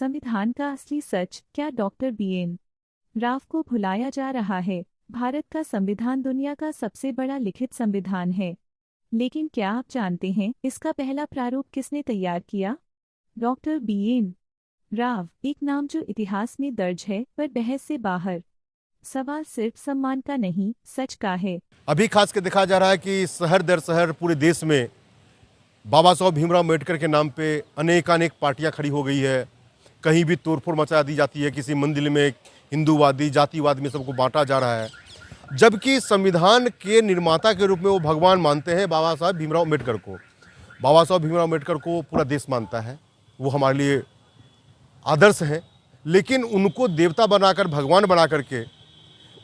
संविधान का असली सच, क्या डॉक्टर BN राव को भुलाया जा रहा है? भारत का संविधान दुनिया का सबसे बड़ा लिखित संविधान है, लेकिन क्या आप जानते हैं इसका पहला प्रारूप किसने तैयार किया? Doctor BN Rao. एक नाम जो इतिहास में दर्ज है पर बहस से बाहर। सवाल सिर्फ सम्मान का नहीं, सच का है। अभी खास के देखा जा रहा है कि शहर दर शहर पूरे देश में बाबा साहब भीमराव अम्बेडकर के नाम पे अनेकानेक पार्टियां खड़ी हो गई है। कहीं भी तोड़फोड़ मचा दी जाती है, किसी मंदिर में हिंदूवादी जातिवाद में सबको बांटा जा रहा है, जबकि संविधान के निर्माता के रूप में वो भगवान मानते हैं बाबा साहब भीमराव अम्बेडकर को। बाबा साहब भीमराव अम्बेडकर को पूरा देश मानता है, वो हमारे लिए आदर्श हैं, लेकिन उनको देवता बनाकर, भगवान बना करके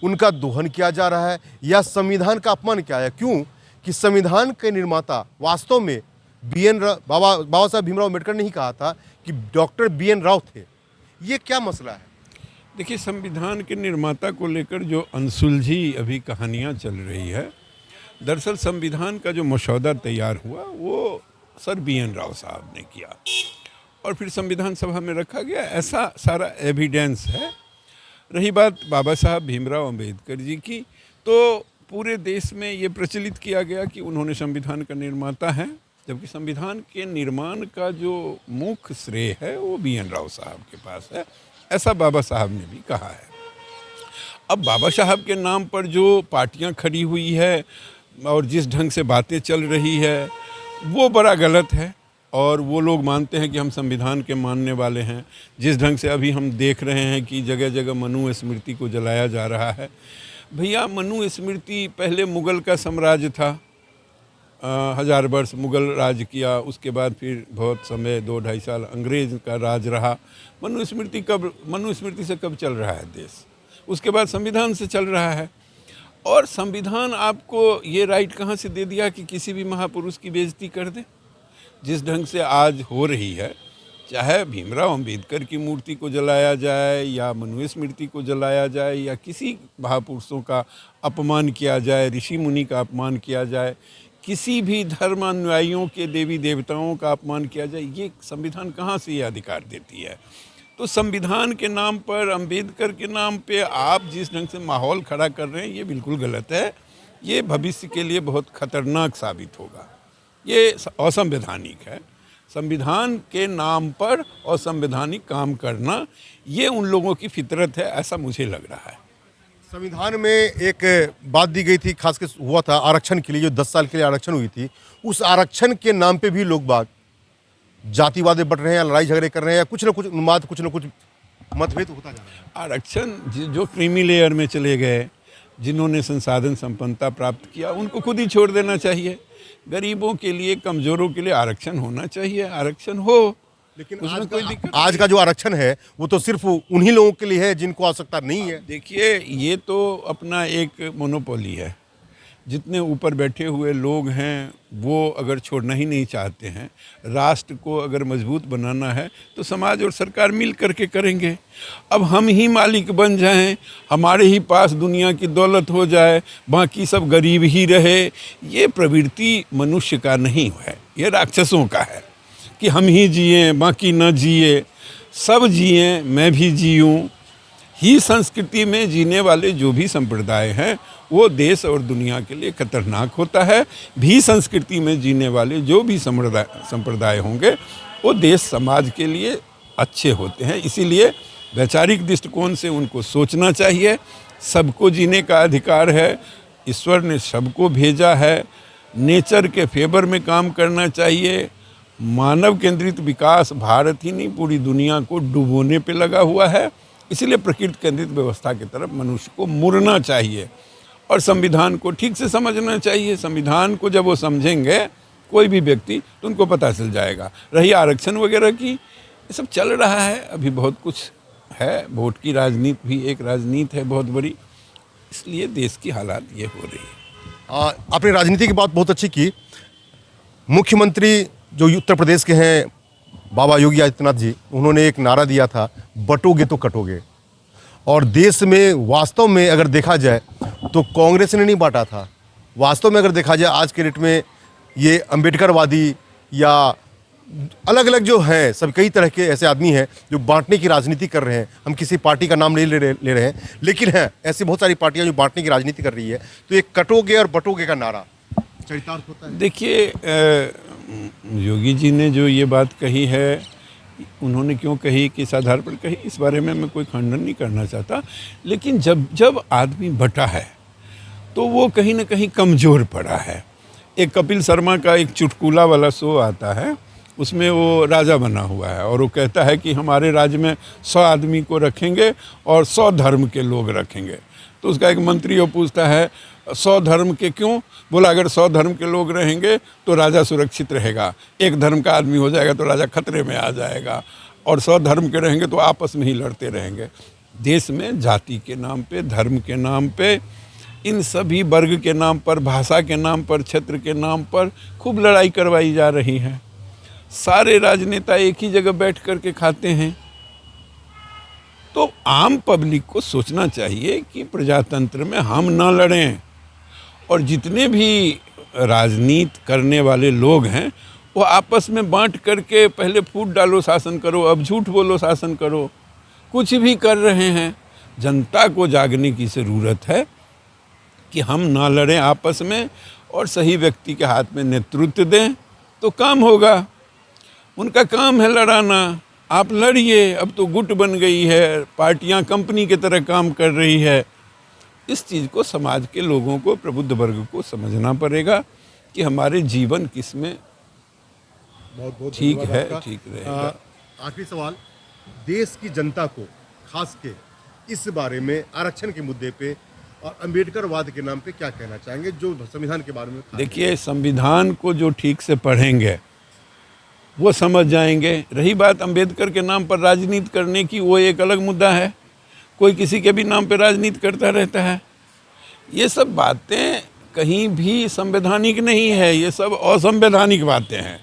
उनका दोहन किया जा रहा है या संविधान का अपमान किया है। क्यों कि संविधान के निर्माता वास्तव में बाबा साहब भीमराव अम्बेडकर ने ही कहा था कि डॉक्टर BN राव थे। ये क्या मसला है? देखिए, संविधान के निर्माता को लेकर जो अनसुलझी अभी कहानियां चल रही है, दरअसल संविधान का जो मसौदा तैयार हुआ वो सर BN राव साहब ने किया और फिर संविधान सभा में रखा गया, ऐसा सारा एविडेंस है। रही बात बाबा साहब भीमराव अम्बेडकर जी की, तो पूरे देश में ये प्रचलित किया गया कि उन्होंने संविधान का निर्माता है, जबकि संविधान के निर्माण का जो मुख्य श्रेय है वो BN राव साहब के पास है, ऐसा बाबा साहब ने भी कहा है। अब बाबा साहब के नाम पर जो पार्टियां खड़ी हुई है और जिस ढंग से बातें चल रही है वो बड़ा गलत है, और वो लोग मानते हैं कि हम संविधान के मानने वाले हैं। जिस ढंग से अभी हम देख रहे हैं कि जगह जगह मनु स्मृति को जलाया जा रहा है। भैया, मनु स्मृति पहले मुग़ल का साम्राज्य था, 1000 वर्ष मुग़ल राज किया, उसके बाद फिर बहुत समय 2-2.5 साल अंग्रेज़ का राज रहा। मनु स्मृति से कब चल रहा है देश? उसके बाद संविधान से चल रहा है। और संविधान आपको ये राइट कहाँ से दे दिया कि किसी भी महापुरुष की बेइज्जती कर दे? जिस ढंग से आज हो रही है, चाहे भीमराव अम्बेडकर की मूर्ति को जलाया जाए या मनु स्मृति को जलाया जाए या किसी महापुरुषों का अपमान किया जाए, ऋषि मुनि का अपमान किया जाए, किसी भी धर्मानुयायियों के देवी देवताओं का अपमान किया जाए, ये संविधान कहाँ से ये अधिकार देती है? तो संविधान के नाम पर, अम्बेडकर के नाम पे आप जिस ढंग से माहौल खड़ा कर रहे हैं, ये बिल्कुल गलत है। ये भविष्य के लिए बहुत खतरनाक साबित होगा। ये असंवैधानिक है। संविधान के नाम पर असंवैधानिक काम करना, ये उन लोगों की फितरत है, ऐसा मुझे लग रहा है। संविधान में एक बात दी गई थी, खासकर हुआ था आरक्षण के लिए, जो 10 साल के लिए आरक्षण हुई थी, उस आरक्षण के नाम पे भी लोग बात जातिवाद बढ़ रहे हैं, लड़ाई झगड़े कर रहे हैं, या कुछ न कुछ मतभेद होता जा रहा है। आरक्षण जो क्रीमी लेयर में चले गए, जिन्होंने संसाधन संपन्नता प्राप्त किया, उनको खुद ही छोड़ देना चाहिए। गरीबों के लिए, कमज़ोरों के लिए आरक्षण होना चाहिए, आरक्षण हो। लेकिन आज का जो आरक्षण है वो तो सिर्फ उन्हीं लोगों के लिए है जिनको आवश्यकता नहीं है। देखिए, ये तो अपना एक मोनोपोली है। जितने ऊपर बैठे हुए लोग हैं वो अगर छोड़ना ही नहीं चाहते हैं, राष्ट्र को अगर मजबूत बनाना है तो समाज और सरकार मिल करके करेंगे। अब हम ही मालिक बन जाएं, हमारे ही पास दुनिया की दौलत हो जाए, बाकी सब गरीब ही रहे, ये प्रवृत्ति मनुष्य का नहीं है, ये राक्षसों का है कि हम ही जिए बाकी न जिए, सब जिए मैं भी जीऊँ। ही संस्कृति में जीने वाले जो भी संप्रदाय हैं वो देश और दुनिया के लिए खतरनाक होता है। भी संस्कृति में जीने वाले जो भी संप्रदाय होंगे वो देश समाज के लिए अच्छे होते हैं। इसीलिए वैचारिक दृष्टिकोण से उनको सोचना चाहिए। सबको जीने का अधिकार है, ईश्वर ने सबको भेजा है, नेचर के फेवर में काम करना चाहिए। मानव केंद्रित विकास भारत ही नहीं पूरी दुनिया को डुबोने पे लगा हुआ है, इसलिए प्रकृति केंद्रित व्यवस्था की तरफ मनुष्य को मुड़ना चाहिए और संविधान को ठीक से समझना चाहिए। संविधान को जब वो समझेंगे कोई भी व्यक्ति, तो उनको पता चल जाएगा। रही आरक्षण वगैरह की, ये सब चल रहा है, अभी बहुत कुछ है। वोट की राजनीति भी एक राजनीति है बहुत बड़ी, इसलिए देश की हालात ये हो रही है। आपने राजनीति की बात बहुत अच्छी की। मुख्यमंत्री जो उत्तर प्रदेश के हैं बाबा योगी आदित्यनाथ जी, उन्होंने एक नारा दिया था, बटोगे तो कटोगे। और देश में वास्तव में अगर देखा जाए तो कांग्रेस ने नहीं बांटा था। वास्तव में अगर देखा जाए आज के डेट में ये अम्बेडकरवादी या अलग अलग जो हैं सब कई तरह के ऐसे आदमी हैं जो बांटने की राजनीति कर रहे हैं। हम किसी पार्टी का नाम नहीं ले रहे हैं, लेकिन हैं ऐसी बहुत सारी पार्टियां जो बांटने की राजनीति कर रही है। तो ये कटोगे और बटोगे का नारा चरितार्थ होता है। देखिए, योगी जी ने जो ये बात कही है, उन्होंने क्यों कही, किस आधार पर कही, इस बारे में मैं कोई खंडन नहीं करना चाहता। लेकिन जब जब आदमी बटा है तो वो कहीं ना कहीं कमज़ोर पड़ा है। एक कपिल शर्मा का एक चुटकुला वाला शो आता है, उसमें वो राजा बना हुआ है और वो कहता है कि हमारे राज्य में 100 आदमी को रखेंगे और 100 धर्म के लोग रखेंगे। तो उसका एक मंत्री वो पूछता है 100 धर्म के क्यों? बोला अगर 100 धर्म के लोग रहेंगे तो राजा सुरक्षित रहेगा, एक धर्म का आदमी हो जाएगा तो राजा खतरे में आ जाएगा, और 100 धर्म के रहेंगे तो आपस में ही लड़ते रहेंगे। देश में जाति के नाम पे, धर्म के नाम पे, इन सभी वर्ग के नाम पर, भाषा के नाम पर, क्षेत्र के नाम पर खूब लड़ाई करवाई जा रही है। सारे राजनेता एक ही जगह बैठ कर के खाते हैं। तो आम पब्लिक को सोचना चाहिए कि प्रजातंत्र में हम ना लड़ें, और जितने भी राजनीति करने वाले लोग हैं वो आपस में बांट करके पहले फूट डालो शासन करो, अब झूठ बोलो शासन करो, कुछ भी कर रहे हैं। जनता को जागने की ज़रूरत है कि हम ना लड़ें आपस में और सही व्यक्ति के हाथ में नेतृत्व दें तो काम होगा। उनका काम है लड़ाना, आप लड़िए। अब तो गुट बन गई है, पार्टियां कंपनी की तरह काम कर रही है। इस चीज़ को समाज के लोगों को, प्रबुद्ध वर्ग को समझना पड़ेगा कि हमारे जीवन किस में बहुत ठीक धन्यवाद है, आपका। ठीक रहेगा। आखिरी सवाल, देश की जनता को खास के इस बारे में आरक्षण के मुद्दे पे और अंबेडकरवाद के नाम पे क्या कहना चाहेंगे, जो संविधान के बारे में? देखिए, संविधान को जो ठीक से पढ़ेंगे वो समझ जाएंगे। रही बात अंबेडकर के नाम पर राजनीति करने की, वो एक अलग मुद्दा है। कोई किसी के भी नाम पर राजनीति करता रहता है। ये सब बातें कहीं भी संवैधानिक नहीं है, ये सब असंवैधानिक बातें हैं।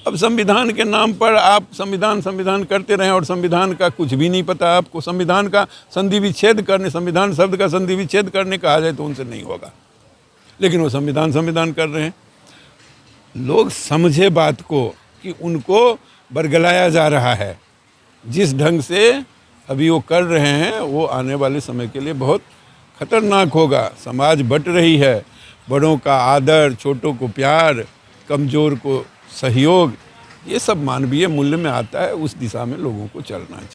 अब संविधान के नाम पर आप संविधान करते रहें और संविधान का कुछ भी नहीं पता आपको। संविधान का संधि विच्छेद करने, संविधान शब्द का संधि विच्छेद करने कहा जाए तो उनसे नहीं होगा, लेकिन वो संविधान कर रहे हैं। लोग समझे बात को कि उनको बरगलाया जा रहा है। जिस ढंग से अभी वो कर रहे हैं वो आने वाले समय के लिए बहुत खतरनाक होगा। समाज बट रही है, बड़ों का आदर, छोटों को प्यार, कमज़ोर को सहयोग, ये सब मानवीय मूल्य में आता है। उस दिशा में लोगों को चलना चाहिए।